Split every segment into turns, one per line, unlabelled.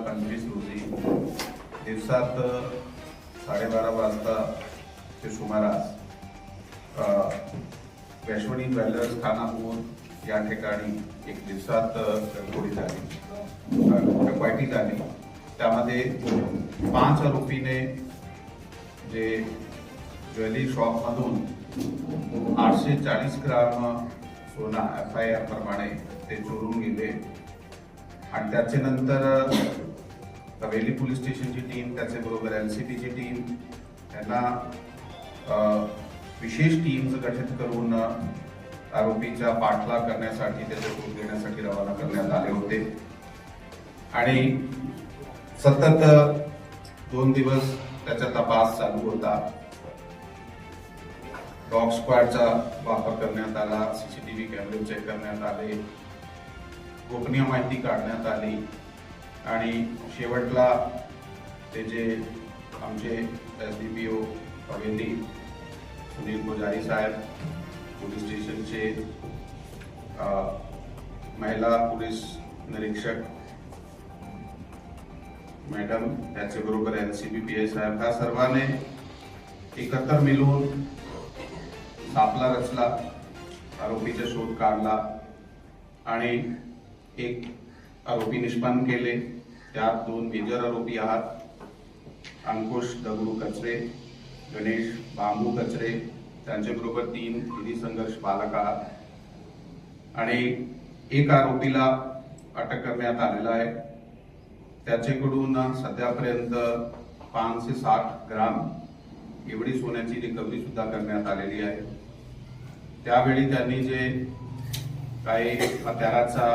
25 रोजी दिवसात 12:30 वाजता ते सुमारास वैश्वणी ज्वेलर्स खानापूर या ठिकाणी एक दिवसात डकैती झाली। त्यामध्ये 5 आरोपीने जे ज्वेलरी शॉप मधून 840 ग्राम सोना FIR प्रमाणे ते चोरून गेले आणि त्याचे नंतर हवेली पोलीस स्टेशनची टीम त्याचबरोबर LCPची टीम यांना विशेष टीम्स गठीत करून आरोपीचा पाठलाग करण्यासाठी त्याचा शोध घेण्यासाठी रवाना करण्यात आले होते आणि सतत 2 दिवस त्याचा तपास चालू होता। डॉग स्क्वॉडचा वापर करण्यात आला, CCTV कॅमेरे चेक करण्यात आले, गोपनीय माहिती काढण्यात आली आणि शेवटला ते जे आमचे SDPO हवेली सुनील पुजारी साहेब, पोलीस स्टेशनचे महिला पोलीस निरीक्षक मॅडम त्याचबरोबर LCP PI साहेब ह्या सर्वांनी एकत्र मिळून सापळा रचला, आरोपीचा शोध काढला आणि एक आरोपी निष्पन्न केले। त्यात 2 मेजर आरोपी आहेत, अंकुश दगडू कचरे, गणेश बांबू कचरे, त्यांच्याबरोबर 3 विधी संघर्ष बालक आहेत आणि एक आरोपीला अटक करण्यात आलेला आहे। त्याच्याकडून सध्यापर्यंत 5 से 7 ग्राम एवढी सोन्याची रिकव्हरी सुद्धा करण्यात आलेली आहे। त्यावेळी त्यांनी जे काही हत्याराचा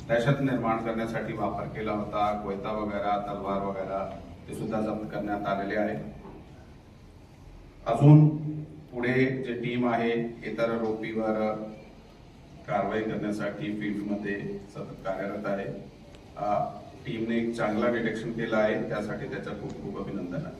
दहशत निर्माण करण्यासाठी वापर केला होता, कोयता वगैरे, तलवार वगैरे, ते सुद्धा जप्त करण्यात आलेले आहे। अजून पुढे जे टीम आहे इतर आरोपीवर कारवाई करण्यासाठी फील्डमध्ये सतत कार्यरत आहे। टीमने एक चांगला डिटेक्शन केला आहे, त्यासाठी त्याचा खूप खूप अभिनंदन आहे।